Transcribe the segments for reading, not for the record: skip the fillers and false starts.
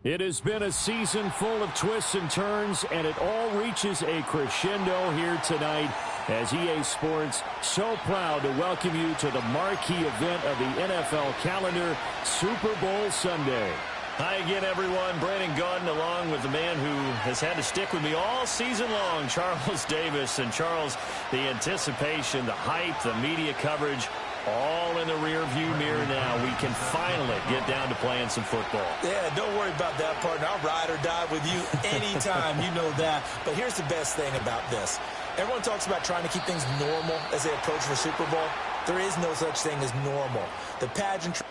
It has been a season full of twists and turns, and it all reaches a crescendo here tonight as EA Sports so proud to welcome you to the marquee event of the NFL calendar, Super Bowl Sunday. Hi again, everyone. Brandon Gaudin along with the man who has had to stick with me all season long, Charles Davis. And Charles, the anticipation, the hype, the media coverage, all in the rear-view mirror now. We can finally get down to playing some football. Yeah, don't worry about that, partner. I'll ride or die with you anytime. You know that. But here's the best thing about this. Everyone talks about trying to keep things normal as they approach the Super Bowl. There is no such thing as normal. The pageantry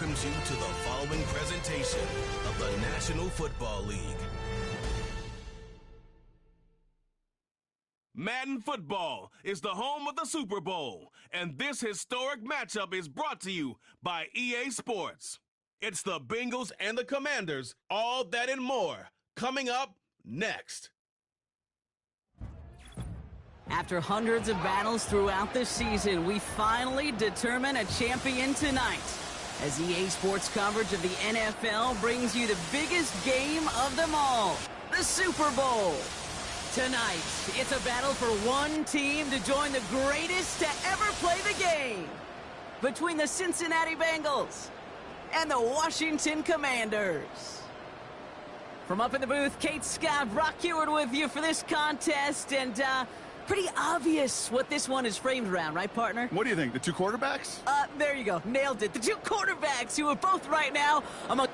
welcomes you to the following presentation of the National Football League. Madden Football is the home of the Super Bowl, and this historic matchup is brought to you by EA Sports. It's the Bengals and the Commanders, all that and more, coming up next. After hundreds of battles throughout the season, we finally determine a champion tonight, as EA Sports coverage of the NFL brings you the biggest game of them all, the Super Bowl. Tonight, it's a battle for one team to join the greatest to ever play the game, between the Cincinnati Bengals and the Washington Commanders. From up in the booth, Kate Scott, Brock Heward with you for this contest, and pretty obvious what this one is framed around, right, partner? What do you think, the two quarterbacks? There you go, nailed it. The two quarterbacks who are both right now among...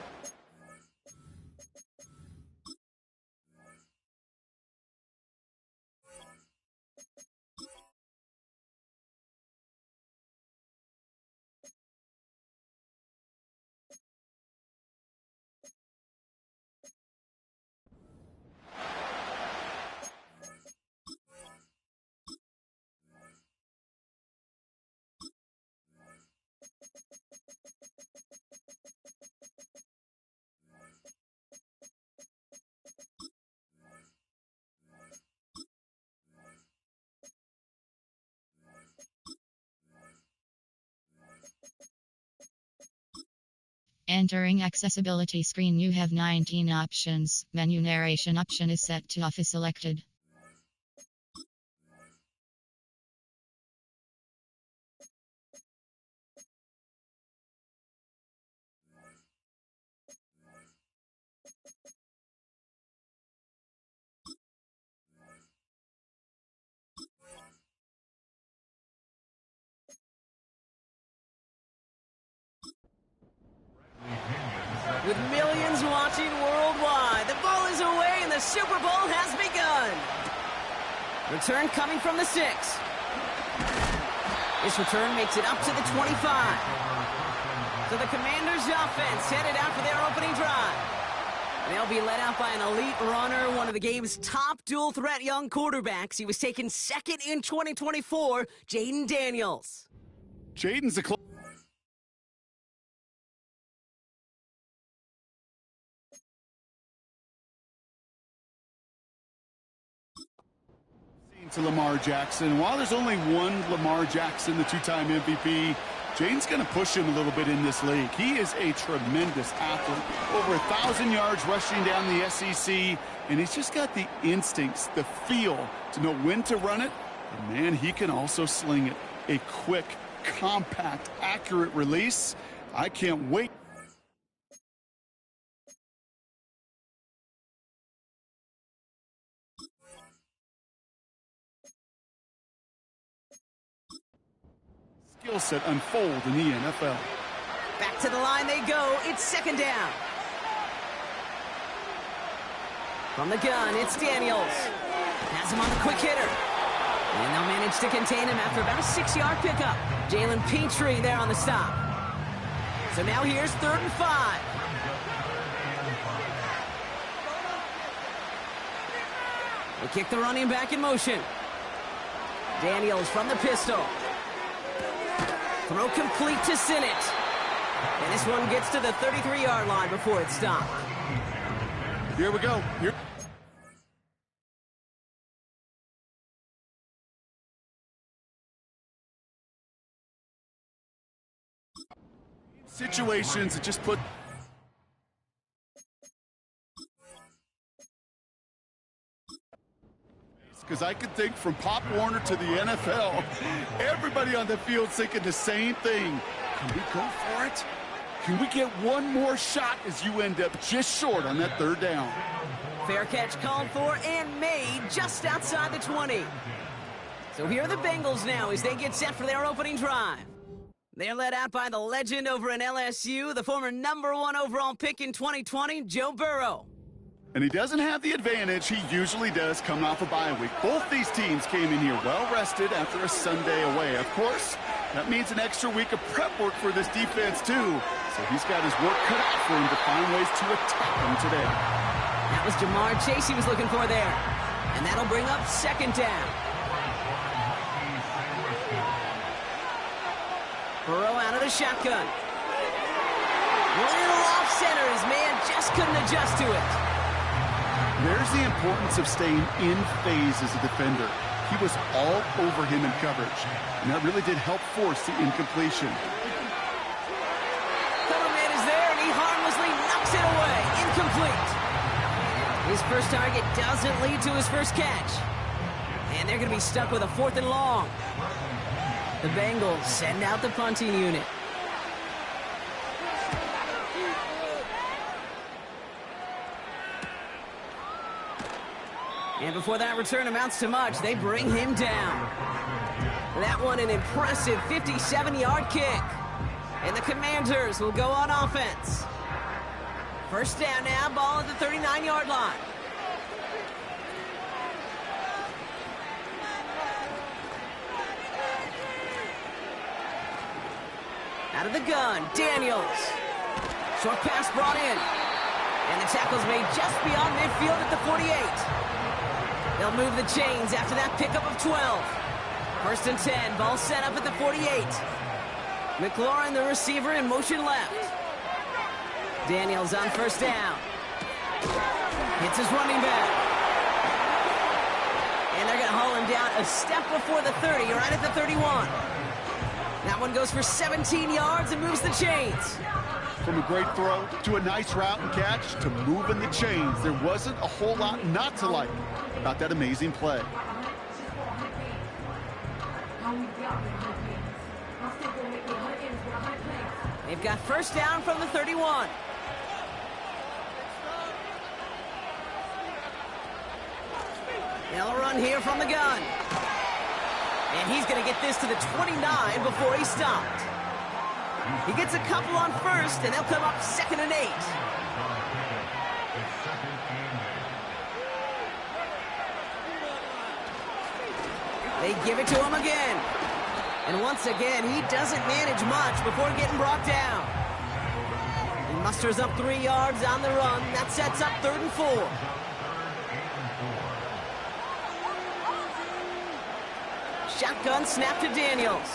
Entering accessibility screen, you have 19 options. Menu narration option is set to off is selected. With millions watching worldwide, the ball is away and the Super Bowl has begun. Return coming from the 6. This return makes it up to the 25. So the Commanders' offense headed out for their opening drive. They'll be led out by an elite runner, one of the game's top dual-threat young quarterbacks. He was taken second in 2024, Jayden Daniels. Jaden's a to Lamar Jackson. While there's only one Lamar Jackson, the two-time MVP, Jaden's going to push him a little bit in this league. He is a tremendous athlete. Over 1,000 yards rushing down the SEC, and he's just got the instincts, the feel to know when to run it. And man, he can also sling it. A quick, compact, accurate release. I can't wait. Skill set unfold in the NFL. Back to the line they go. It's second down. From the gun, it's Daniels. Has him on the quick hitter. And they'll manage to contain him after about a 6-yard pickup. Jalen Petrie there on the stop. So now here's 3rd and 5. They kick the running back in motion. Daniels from the pistol. Throw complete to Sinnott. And this one gets to the 33-yard line before it's stopped. Here we go. Here. Situations that just put... Because I could think from Pop Warner to the NFL, everybody on the field thinking the same thing. Can we go for it? Can we get one more shot as you end up just short on that 3rd down? Fair catch called for and made just outside the 20. So here are the Bengals now as they get set for their opening drive. They're led out by the legend over in LSU, the former #1 overall pick in 2020, Joe Burrow. And he doesn't have the advantage he usually does coming off a bye week. Both these teams came in here well rested after a Sunday away. Of course, That means an extra week of prep work for this defense, too. So he's got his work cut out for him to find ways to attack him today. That was Jamar Chase he was looking for there. And that'll bring up second down. Burrow out of the shotgun. Little off center. His man just couldn't adjust to it. There's the importance of staying in phase as a defender. He was all over him in coverage, and that really did help force the incompletion. Coverman is there, and he harmlessly knocks it away. Incomplete. His first target doesn't lead to his first catch. And they're going to be stuck with a 4th and long. The Bengals send out the punting unit. And before that return amounts to much, they bring him down. That one an impressive 57-yard kick. And the Commanders will go on offense. First down now, ball at the 39-yard line. Out of the gun, Daniels. Short pass brought in. And the tackle's made just beyond midfield at the 48. They'll move the chains after that pickup of 12. First and 10, ball set up at the 48. McLaurin, the receiver, in motion left. Daniels on first down. Hits his running back. And they're going to haul him down a step before the 30, right at the 31. That one goes for 17 yards and moves the chains. From a great throw to a nice route and catch to moving the chains, there wasn't a whole lot not to like about that amazing play. They've got first down from the 31. They'll run here from the gun. And he's going to get this to the 29 before he stopped. He gets a couple on first, and they'll come up 2nd and 8. They give it to him again. And once again, he doesn't manage much before getting brought down. He musters up 3 yards on the run. That sets up 3rd and 4. Shotgun snap to Daniels.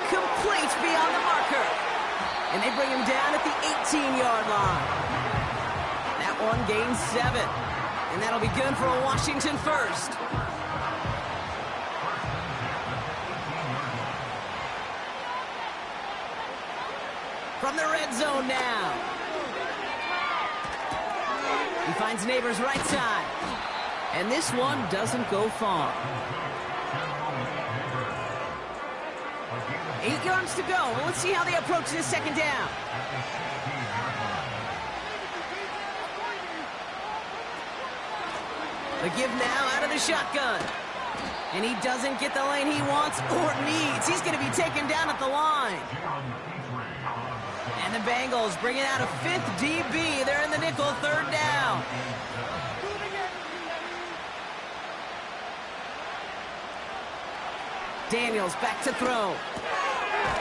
Complete beyond the marker. And they bring him down at the 18-yard line. That one gains 7. And that'll be good for a Washington first. From the red zone now. He finds Neighbors right side. And this one doesn't go far. 8 yards to go. Well, let's see how they approach this second down. The give now out of the shotgun. And he doesn't get the lane he wants or needs. He's going to be taken down at the line. And the Bengals bringing out a 5th DB. They're in the nickel, 3rd down. Daniels back to throw.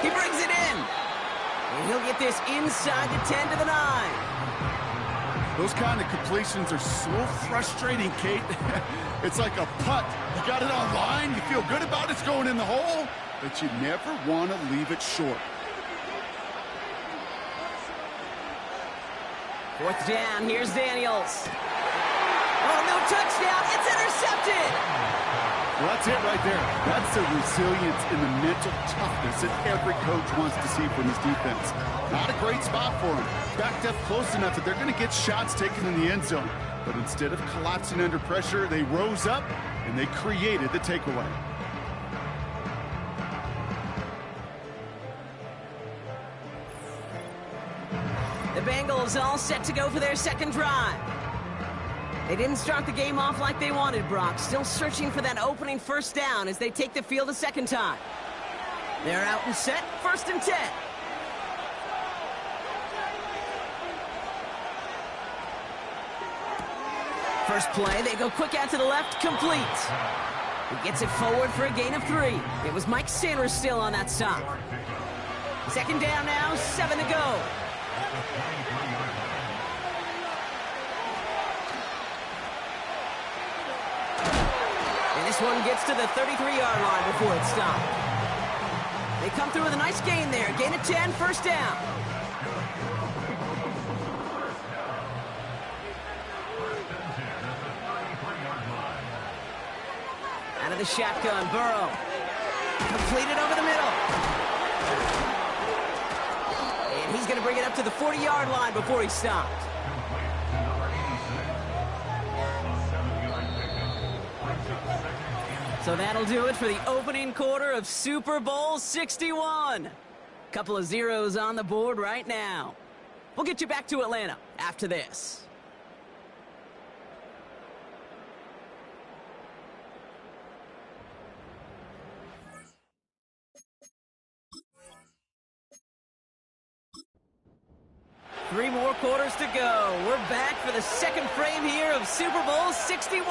He brings it in. And he'll get this inside the 10 to the 9. Those kind of completions are so frustrating, Kate. It's like a putt. You got it on line, you feel good about it's going in the hole, but you never want to leave it short. 4th down, here's Daniels. Oh, no touchdown, it's intercepted! Well, that's it right there. That's the resilience and the mental toughness that every coach wants to see from his defense. Not a great spot for him. Backed up close enough that they're going to get shots taken in the end zone. But instead of collapsing under pressure, they rose up and they created the takeaway. The Bengals all set to go for their second drive. They didn't start the game off like they wanted, Brock. Still searching for that opening first down as they take the field a second time. They're out and set, 1st and 10. First play, they go quick out to the left, complete. He gets it forward for a gain of 3. It was Mike Sanders still on that stop. Second down now, 7 to go. And this one gets to the 33-yard line before it stopped. They come through with a nice gain there. Gain of 10, first down. Out of the shotgun, Burrow. Completed over the middle. And he's going to bring it up to the 40-yard line before he stopped. So that'll do it for the opening quarter of Super Bowl 61. Couple of zeros on the board right now. We'll get you back to Atlanta after this. Three more quarters to go. We're back for the second frame here of Super Bowl 61.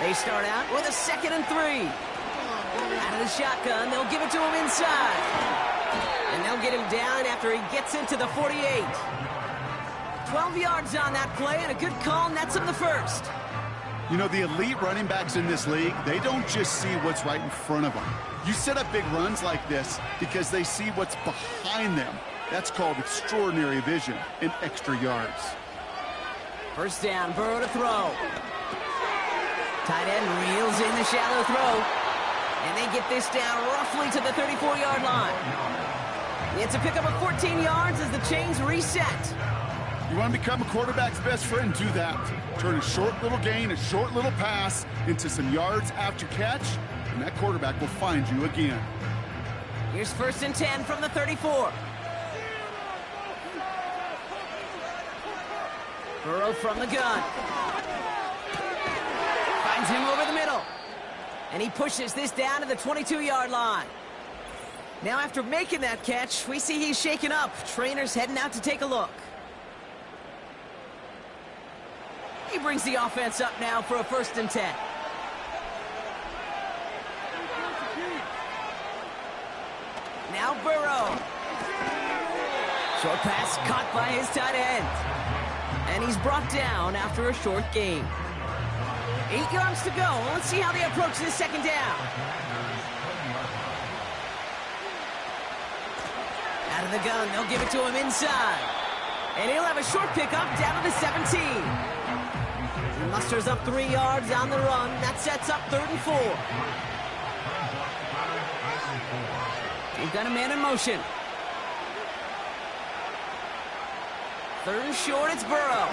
They start out with a 2nd and 3. Out of the shotgun, they'll give it to him inside. And they'll get him down after he gets into the 48. 12 yards on that play, and a good call nets him the first. You know, the elite running backs in this league, they don't just see what's right in front of them. You set up big runs like this because they see what's behind them. That's called extraordinary vision and extra yards. First down, Burrow to throw. Tight end reels in the shallow throw. And they get this down roughly to the 34-yard line. It's a pickup of 14 yards as the chains reset. You want to become a quarterback's best friend, do that. Turn a short little gain, a short little pass into some yards after catch, and that quarterback will find you again. Here's 1st and 10 from the 34. Burrow from the gun. Finds him over the middle. And he pushes this down to the 22-yard line. Now after making that catch, we see he's shaken up. Trainer's heading out to take a look. He brings the offense up now for a 1st and 10. Now Burrow. Short pass caught by his tight end. And he's brought down after a short gain. 8 yards to go. Let's see how they approach this 2nd down. Out of the gun, they'll give it to him inside. And he'll have a short pickup down to the 17. He musters up 3 yards on the run. That sets up 3rd and 4. They've got a man in motion. 3rd and short, it's Burrow.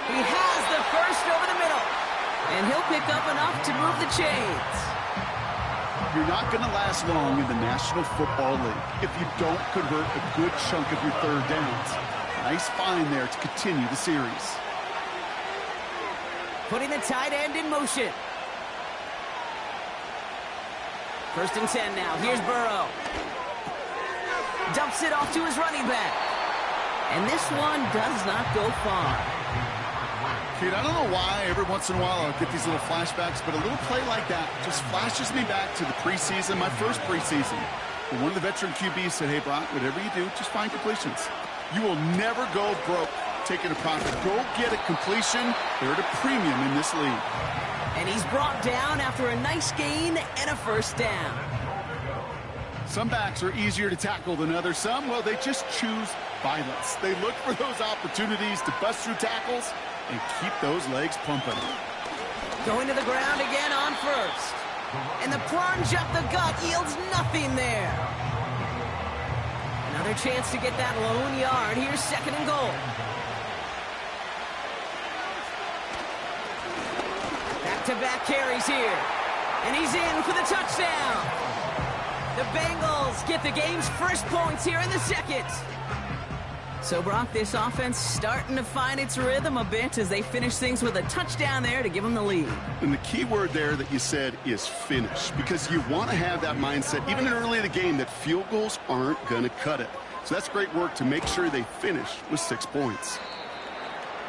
He has the first over the middle. And he'll pick up enough to move the chains. You're not going to last long in the National Football League if you don't convert a good chunk of your 3rd downs. Nice find there to continue the series. Putting the tight end in motion. 1st and 10 now. Here's Burrow. Dumps it off to his running back. And this one does not go far. Dude, I don't know why every once in a while I'll get these little flashbacks, but a little play like that just flashes me back to the preseason, my first preseason. And one of the veteran QBs said, hey, Brock, whatever you do, just find completions. You will never go broke taking a profit. Go get a completion. They're at a premium in this league. And he's brought down after a nice gain and a 1st down. Some backs are easier to tackle than others. Some, well, they just choose violence. They look for those opportunities to bust through tackles and keep those legs pumping. Going to the ground again on 1st. And the plunge up the gut yields nothing there. Another chance to get that lone yard. Here's 2nd and goal. Back-to-back carries here. And he's in for the touchdown. The Bengals get the game's first points here in the 2nd. So, Brock, this offense starting to find its rhythm a bit as they finish things with a touchdown there to give them the lead. And the key word there that you said is finish, because you want to have that mindset, even early in the game, that field goals aren't going to cut it. So that's great work to make sure they finish with 6 points.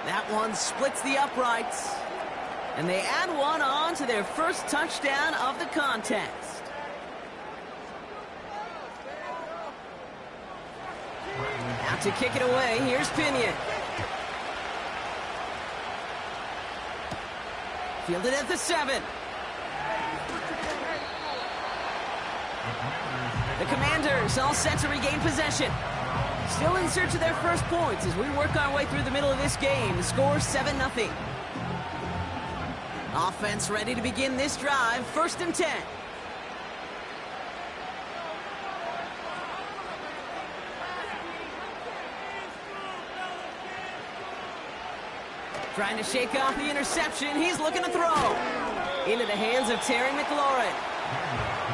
That one splits the uprights. And they add one on to their first touchdown of the contest. Out to kick it away, here's Pinion. Fielded at the 7. The Commanders all set to regain possession. Still in search of their first points as we work our way through the middle of this game. The score 7-0. Offense ready to begin this drive. 1st and 10. Trying to shake off the interception. He's looking to throw. Into the hands of Terry McLaurin.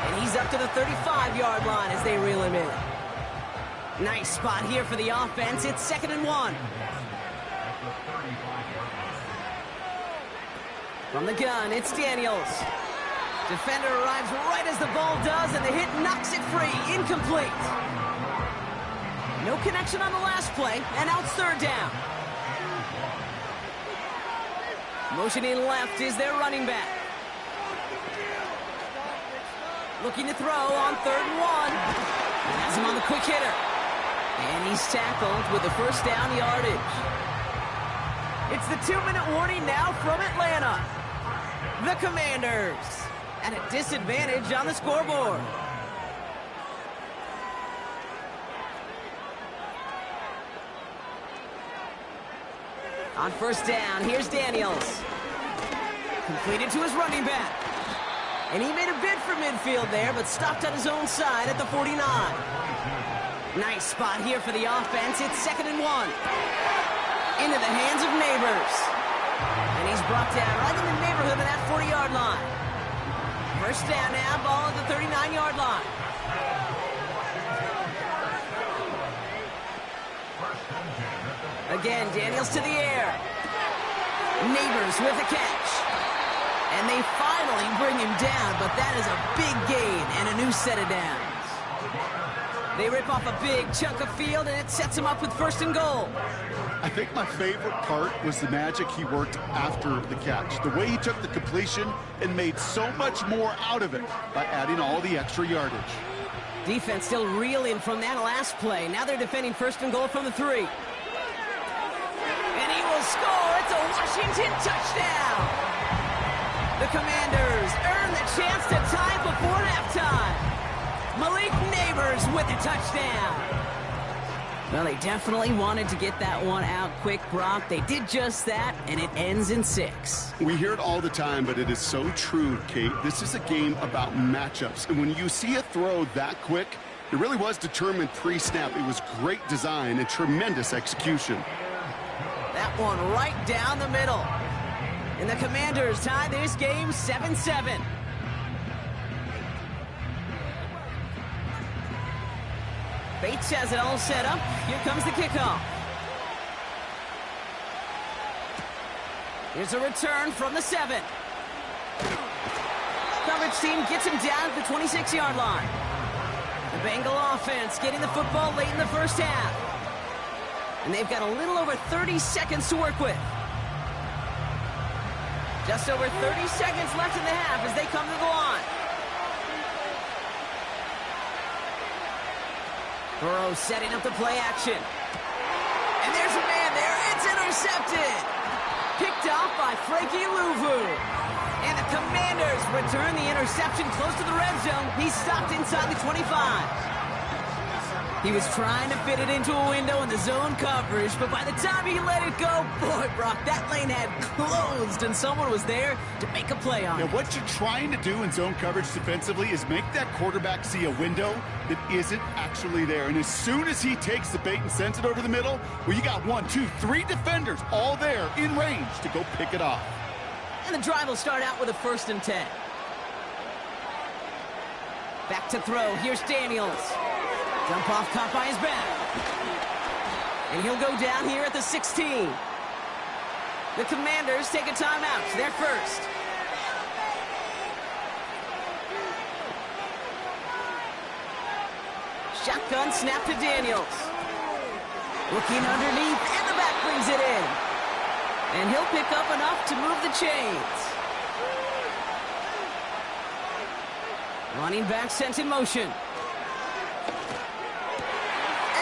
And he's up to the 35-yard line as they reel him in. Nice spot here for the offense. It's 2nd and 1. From the gun, it's Daniels. Defender arrives right as the ball does, and the hit knocks it free. Incomplete. No connection on the last play, and now it's 3rd down. Motioning left is their running back. Looking to throw on 3rd and 1. Has him on the quick hitter. And he's tackled with the 1st down yardage. It's the 2-minute warning now from Atlanta. The Commanders at a disadvantage on the scoreboard. On 1st down, here's Daniels. Completed to his running back. And he made a bid for midfield there, but stopped on his own side at the 49. Nice spot here for the offense. It's 2nd and 1. Into the hands of Neighbors. And he's brought down right in the neighborhood of that 40-yard line. 1st down now, ball at the 39-yard line. Again, Daniels to the air. Neighbors with a catch. And they finally bring him down, but that is a big gain and a new set of downs. They rip off a big chunk of field, and it sets him up with 1st and goal. I think my favorite part was the magic he worked after the catch. The way he took the completion and made so much more out of it by adding all the extra yardage. Defense still reeling from that last play. Now they're defending 1st and goal from the 3. And he will score. It's a Washington touchdown. The Commanders earn the chance to tie before halftime. Malik Neighbors with a touchdown. Well, they definitely wanted to get that one out quick, Brock. They did just that, and it ends in 6. We hear it all the time, but it is so true, Kate. This is a game about matchups. And when you see a throw that quick, it really was determined pre-snap. It was great design and tremendous execution. That one right down the middle. And the Commanders tie this game 7-7. Bates has it all set up. Here comes the kickoff. Here's a return from the 7. Coverage team gets him down at the 26-yard line. The Bengal offense getting the football late in the 1st half. And they've got a little over 30 seconds to work with. Just over 30 seconds left in the half as they come to the line. Burrow setting up the play action. And there's a man there. It's intercepted. Picked off by Frankie Louvu. And the Commanders return the interception close to the red zone. He stopped inside the 25. He was trying to fit it into a window in the zone coverage, but by the time he let it go, boy, Brock, that lane had closed, and someone was there to make a play on it. Now, what you're trying to do in zone coverage defensively is make that quarterback see a window that isn't actually there. And as soon as he takes the bait and sends it over the middle, well, you got 1, 2, 3 defenders all there in range to go pick it off. And the drive will start out with a 1st and 10. Back to throw. Here's Daniels. Jump off caught by his back. And he'll go down here at the 16. The Commanders take a timeout. They're first. Shotgun snap to Daniels. Looking underneath, and the back brings it in. And he'll pick up enough to move the chains. Running back sent in motion. And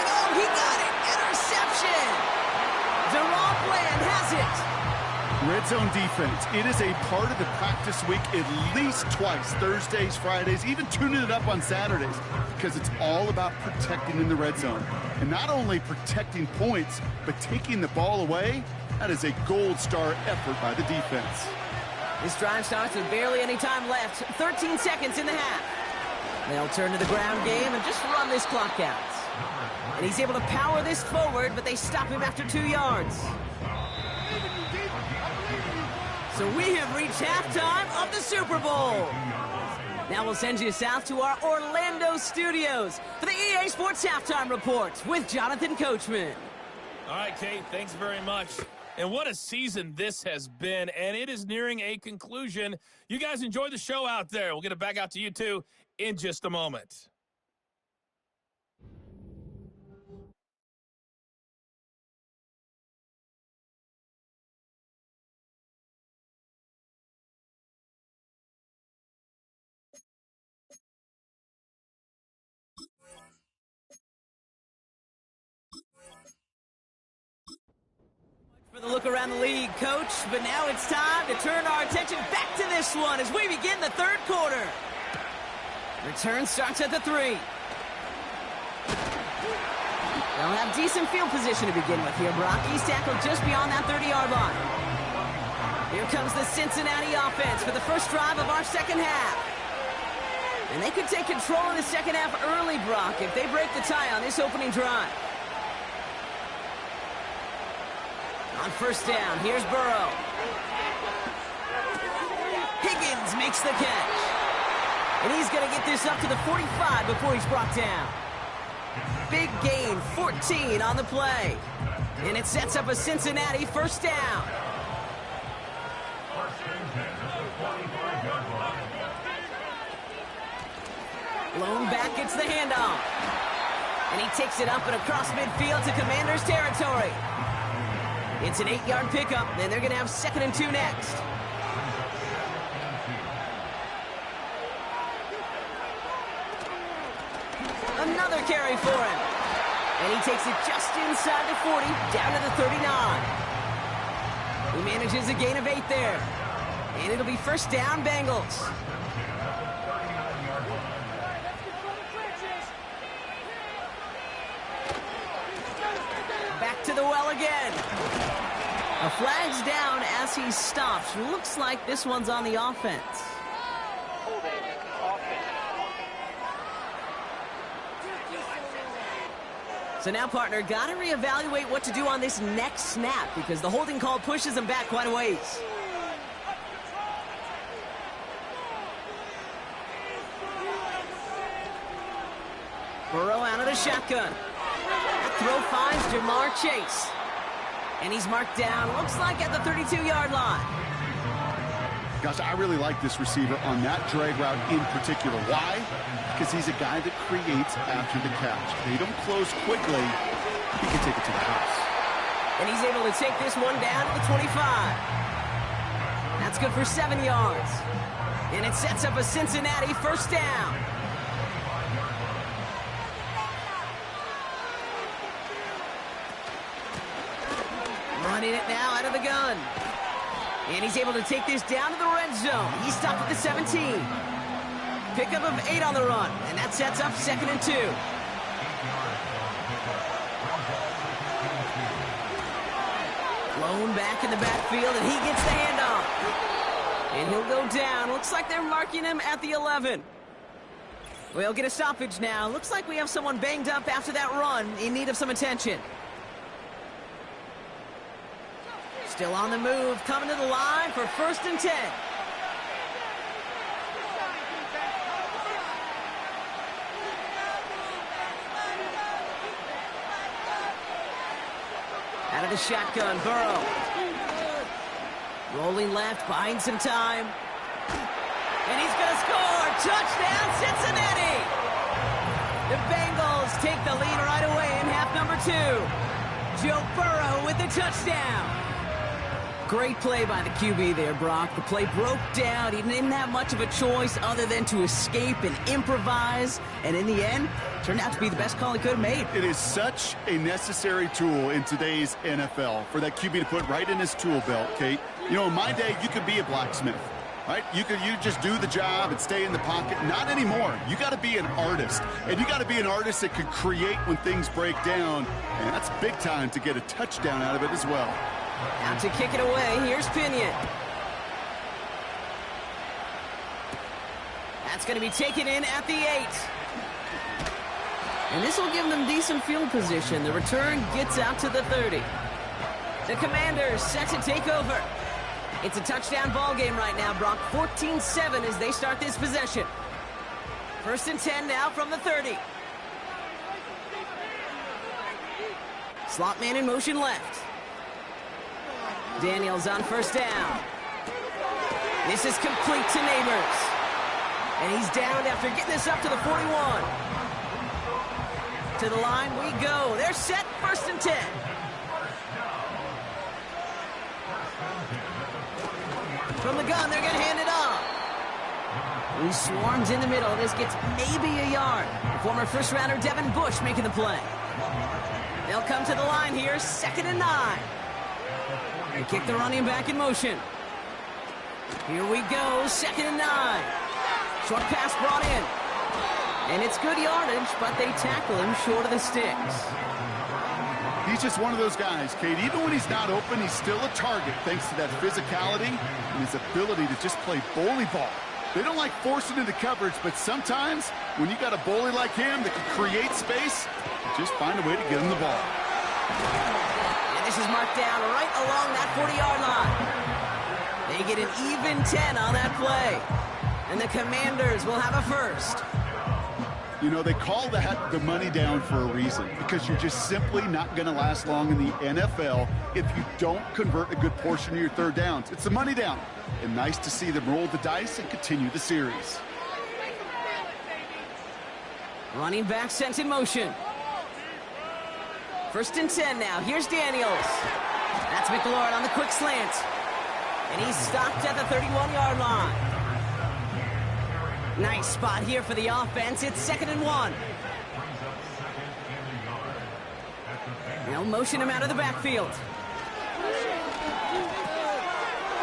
oh, he got it! Interception! Deron Bland has it. Red zone defense. It is a part of the practice week at least twice. Thursdays, Fridays, even tuning it up on Saturdays. Because it's all about protecting in the red zone. And not only protecting points, but taking the ball away. That is a gold star effort by the defense. This drive starts with barely any time left. 13 seconds in the half. They'll turn to the ground game and just run this clock out. And he's able to power this forward, but they stop him after 2 yards. So we have reached halftime of the Super Bowl. Now we'll send you south to our Orlando studios for the EA Sports Halftime Report with Jonathan Coachman. All right, Kate, thanks very much. And what a season this has been, and it is nearing a conclusion. You guys enjoy the show out there. We'll get it back out to you, too, in just a moment. For the look around the league, Coach, but now it's time to turn our attention back to this one as we begin the third quarter. Return starts at the 3. They'll have decent field position to begin with here. Brock, he's tackled just beyond that 30-yard line. Here comes the Cincinnati offense for the first drive of our second half. And they could take control in the second half early, Brock, if they break the tie on this opening drive. On first down, here's Burrow. Higgins makes the catch. And he's going to get this up to the 45 before he's brought down. Big gain, 14 on the play. And it sets up a Cincinnati first down. Lone back gets the handoff. And he takes it up and across midfield to Commanders territory. It's an 8-yard pickup, and they're going to have 2nd and 2 next. Another carry for him. And he takes it just inside the 40, down to the 39. He manages a gain of 8 there. And it'll be first down, Bengals. Back to the well again. A flag's down as he stops. Looks like this one's on the offense. So now, partner, got to reevaluate what to do on this next snap because the holding call pushes him back quite a ways. Burrow out of the shotgun. That throw finds Jamar Chase. And he's marked down, looks like at the 32-yard line. Gosh, I really like this receiver on that drag route in particular. Why? Because he's a guy that creates after the catch. They don't close quickly. He can take it to the house. And he's able to take this one down to the 25. That's good for 7 yards. And it sets up a Cincinnati first down. Running it now out of the gun. And he's able to take this down to the red zone. He's stopped at the 17. Pickup of 8 on the run. And that sets up 2nd and 2. Lone back in the backfield, and he gets the handoff. And he'll go down. Looks like they're marking him at the 11. We'll get a stoppage now. Looks like we have someone banged up after that run in need of some attention. Still on the move, coming to the line for 1st and 10. Out of the shotgun, Burrow. Rolling left, buying some time. And he's going to score! Touchdown, Cincinnati! The Bengals take the lead right away in half number 2. Joe Burrow with the touchdown. Great play by the QB there, Brock. The play broke down. He didn't have much of a choice other than to escape and improvise. And in the end, turned out to be the best call he could have made. It is such a necessary tool in today's NFL for that QB to put right in his tool belt, Kate. You know, in my day, you could be a blacksmith, right? You just do the job and stay in the pocket. Not anymore. You got to be an artist. And you got to be an artist that can create when things break down. And that's big time to get a touchdown out of it as well. Now to kick it away, here's Pinion. That's going to be taken in at the 8. And this will give them decent field position. The return gets out to the 30. The Commanders set to take over. It's a touchdown ball game right now, Brock. 14-7 as they start this possession. 1st and 10 now from the 30. Slot man in motion left. Daniels on 1st down. This is complete to Neighbors. And he's down after getting this up to the 41. To the line we go. They're set, 1st and 10. From the gun, they're going to hand it off. He swarms in the middle. This gets maybe a yard. The former first-rounder Devin Bush making the play. They'll come to the line here, 2nd and 9. They kick the running back in motion. Here we go, 2nd and 9. Short pass brought in. And it's good yardage, but they tackle him short of the sticks. He's just one of those guys, Kate. Even when he's not open, he's still a target thanks to that physicality and his ability to just play bully ball. They don't like forcing into coverage, but sometimes when you got a bully like him that can create space, just find a way to get him the ball. And this is marked down right along that 40-yard line. They get an even 10 on that play. And the Commanders will have a first. You know, they call that the money down for a reason, because you're just simply not going to last long in the NFL if you don't convert a good portion of your 3rd downs. It's the money down. And nice to see them roll the dice and continue the series. Running back sent in motion. 1st and 10 now. Here's Daniels. That's McLaurin on the quick slant. And he's stopped at the 31-yard line. Nice spot here for the offense. It's 2nd and 1. They'll motion him out of the backfield.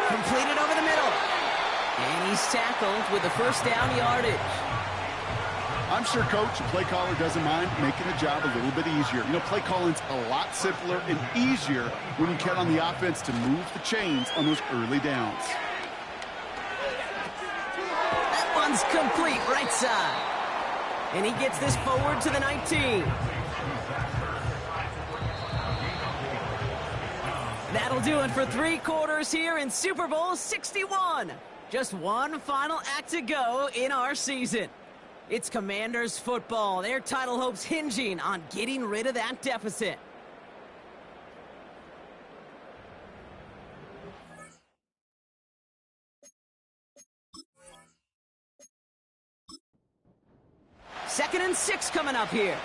Completed over the middle. And he's tackled with the 1st down yardage. I'm sure coach and play caller doesn't mind making the job a little bit easier. You know, play calling's a lot simpler and easier when you count on the offense to move the chains on those early downs. That one's complete, right side. And he gets this forward to the 19. That'll do it for 3 quarters here in Super Bowl 61. Just one final act to go in our season. It's Commanders football. Their title hopes hinging on getting rid of that deficit. Second and 6 coming up here.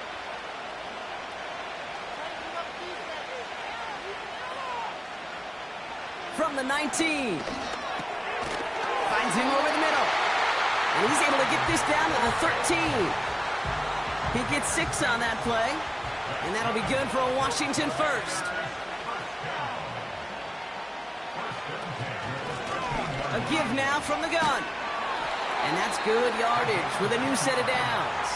From the 19. Finds him over the middle. And he's able to get this down to the 13. He gets 6 on that play. And that'll be good for a Washington first. A give now from the gun. And that's good yardage with a new set of downs.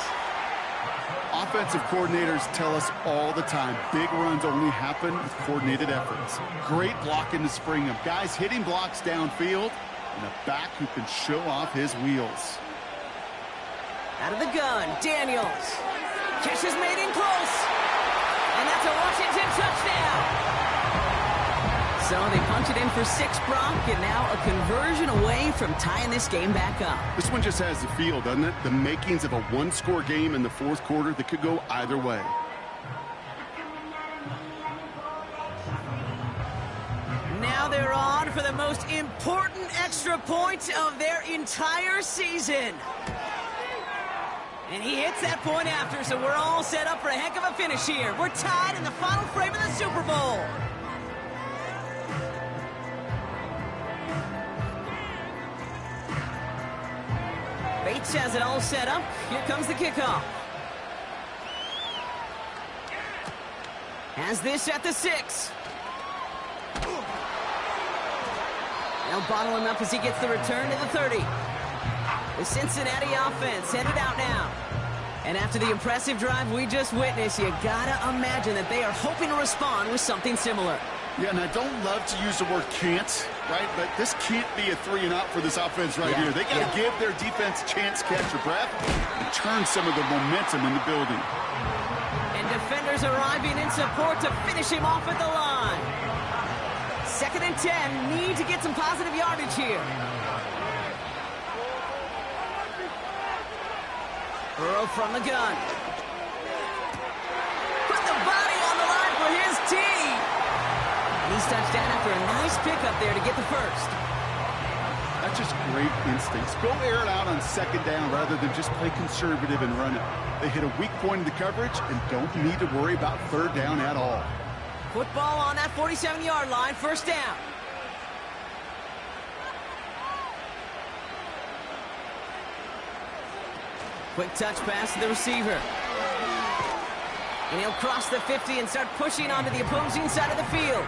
Offensive coordinators tell us all the time, big runs only happen with coordinated efforts. Great blocking to spring them. Guys hitting blocks downfield, and a back who can show off his wheels. Out of the gun, Daniels. Catch is made in close. And that's a Washington touchdown. So they punch it in for 6, Brock, and now a conversion away from tying this game back up. This one just has the feel, doesn't it? The makings of a one-score game in the 4th quarter that could go either way. Now they're on for the most important extra point of their entire season. And he hits that point after, so we're all set up for a heck of a finish here. We're tied in the final frame of the Super Bowl. defense has it all set up. Here comes the kickoff. Has this at the 6. They'll bottle him up as he gets the return to the 30. The Cincinnati offense headed out now. And after the impressive drive we just witnessed, you gotta imagine that they are hoping to respond with something similar. Yeah, and I don't love to use the word can't, right? But this can't be a 3-and-out for this offense right here. They got to give their defense a chance to catch their breath and turn some of the momentum in the building. And defenders arriving in support to finish him off at the line. 2nd and 10, need to get some positive yardage here. Burrow from the gun. Put the body on the line for his team. And he's touchdown after a nice pickup there to get the first. That's just great instincts. Go air it out on 2nd down rather than just play conservative and run it. They hit a weak point in the coverage and don't need to worry about 3rd down at all. Football on that 47-yard line, 1st down. Quick touch pass to the receiver. And he'll cross the 50 and start pushing onto the opposing side of the field.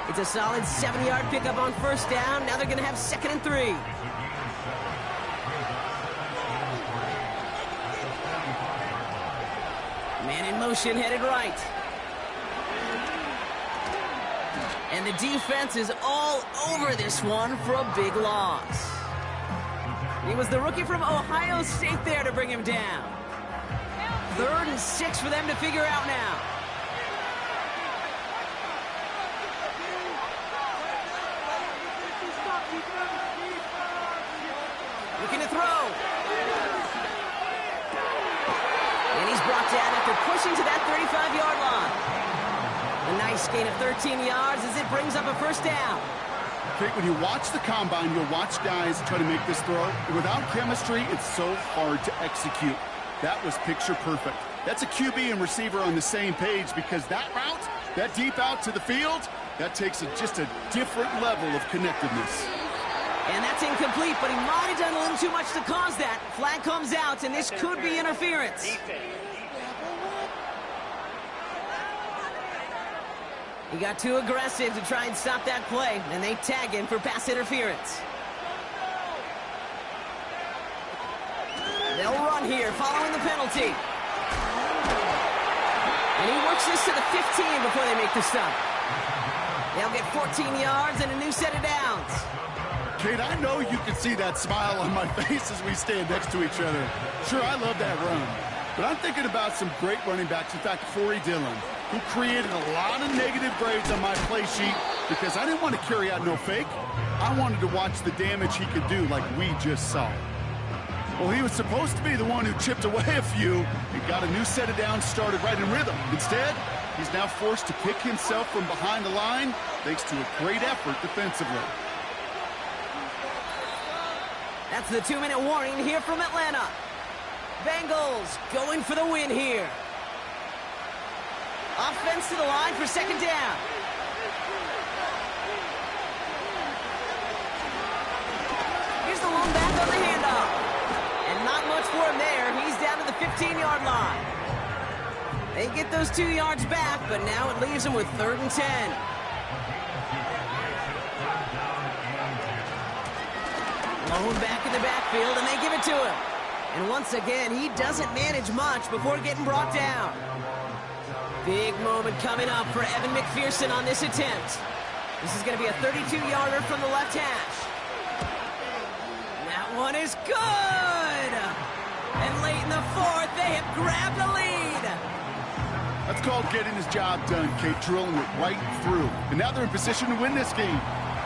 It's a solid 7-yard pickup on 1st down. Now they're going to have 2nd and 3. Man in motion, headed right. And the defense is all over this one for a big loss. It was the rookie from Ohio State there to bring him down. 3rd and 6 for them to figure out now. Looking to throw. And he's brought down after pushing to that 35-yard line. A nice gain of 13 yards as it brings up a 1st down. Okay, when you watch the combine, you'll watch guys try to make this throw. Without chemistry, it's so hard to execute. That was picture perfect. That's a QB and receiver on the same page because that route, that deep out to the field, that takes just a different level of connectedness. And that's incomplete, but he might have done a little too much to cause that. Flag comes out, and this could be interference. He got too aggressive to try and stop that play, and they tag him for pass interference. They'll run here following the penalty. And he works this to the 15 before they make the stop. They'll get 14 yards and a new set of downs. Kate, I know you can see that smile on my face as we stand next to each other. Sure, I love that run. But I'm thinking about some great running backs. In fact, Corey Dillon, who created a lot of negative grades on my play sheet because I didn't want to carry out no fake. I wanted to watch the damage he could do like we just saw. Well, he was supposed to be the one who chipped away a few and got a new set of downs started right in rhythm. Instead, he's now forced to pick himself from behind the line thanks to a great effort defensively. That's the 2-minute warning here from Atlanta. Bengals going for the win here. Offense to the line for 2nd down. Here's the lone back on the handoff. And not much for him there. He's down to the 15-yard line. They get those 2 yards back, but now it leaves him with 3rd and 10. Lone back in the backfield, and they give it to him. And once again, he doesn't manage much before getting brought down. Big moment coming up for Evan McPherson on this attempt. This is going to be a 32-yarder from the left hash. That one is good! And late in the 4th, they have grabbed the lead. That's called getting his job done, Kate, drilling it right through. And now they're in position to win this game.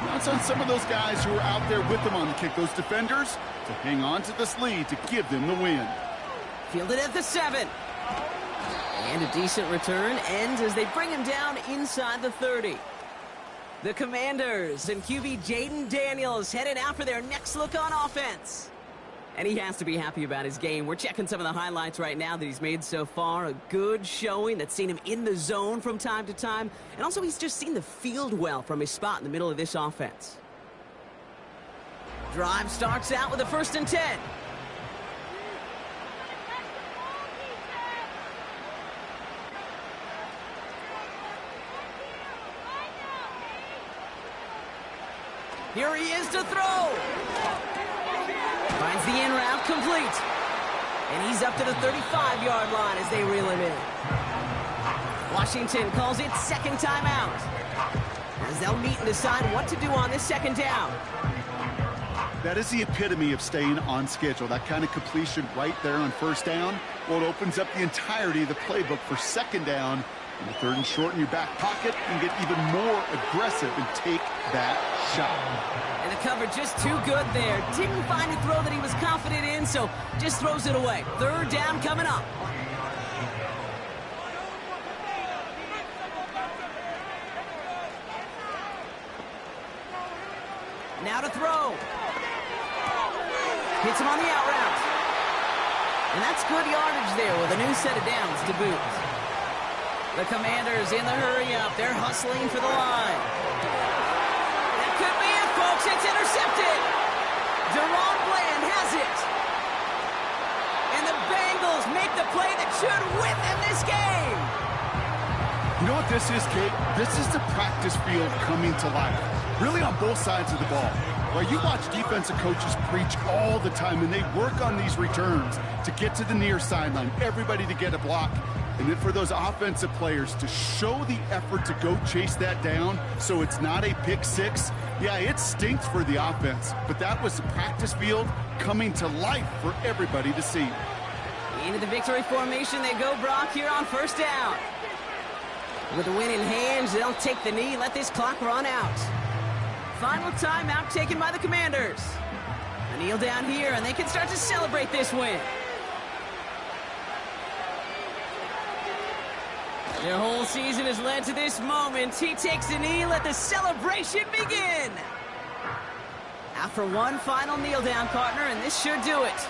Now it's on some of those guys who are out there with them on the kick, those defenders, to hang on to this lead to give them the win. Fielded at the 7. And a decent return ends as they bring him down inside the 30. The Commanders and QB Jaden Daniels headed out for their next look on offense. And he has to be happy about his game. We're checking some of the highlights right now that he's made so far. A good showing that's seen him in the zone from time to time. And also he's just seen the field well from his spot in the middle of this offense. Drive starts out with a 1st and 10. Here he is to throw. Finds the in route complete. And he's up to the 35-yard line as they reel him in. Washington calls it second timeout, as they'll meet and decide what to do on this second down. That is the epitome of staying on schedule. That kind of completion right there on first down. Well, it opens up the entirety of the playbook for second down. And the third and short in your back pocket, and get even more aggressive and take that shot. And the cover just too good there. Didn't find a throw that he was confident in, so just throws it away. Third down coming up. Now to throw. Hits him on the out route. And that's good yardage there with a new set of downs to boot. The Commanders in the hurry-up. They're hustling for the line. That could be it, folks. It's intercepted. Deron Bland has it. And the Bengals make the play that should win them this game. You know what this is, Kate? This is the practice field coming to life. Really on both sides of the ball. Well, you watch defensive coaches preach all the time, and they work on these returns to get to the near sideline, everybody to get a block. And then for those offensive players to show the effort to go chase that down so it's not a pick six, yeah, it stinks for the offense. But that was the practice field coming to life for everybody to see. Into the victory formation they go, Brock, here on first down. With the win in hands, they'll take the knee, let this clock run out. Final timeout taken by the Commanders. A kneel down here, and they can start to celebrate this win. Their whole season has led to this moment. He takes the knee, let the celebration begin. Out for one final kneel down, partner, and this should do it.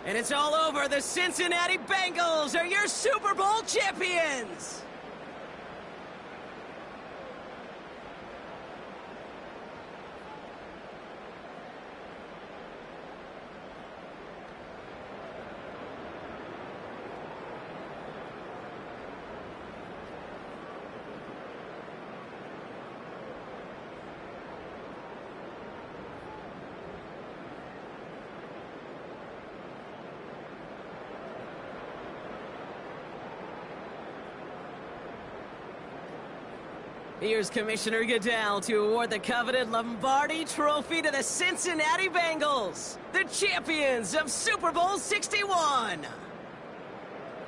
And it's all over. The Cincinnati Bengals are your Super Bowl champions. Here's Commissioner Goodell to award the coveted Lombardi Trophy to the Cincinnati Bengals, the champions of Super Bowl 61.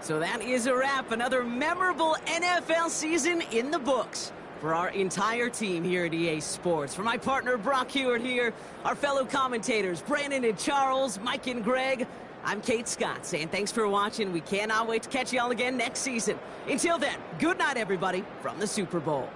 So that is a wrap. Another memorable NFL season in the books for our entire team here at EA Sports. For my partner, Brock Hewitt here, our fellow commentators, Brandon and Charles, Mike and Greg, I'm Kate Scott saying thanks for watching. We cannot wait to catch y'all again next season. Until then, good night, everybody, from the Super Bowl.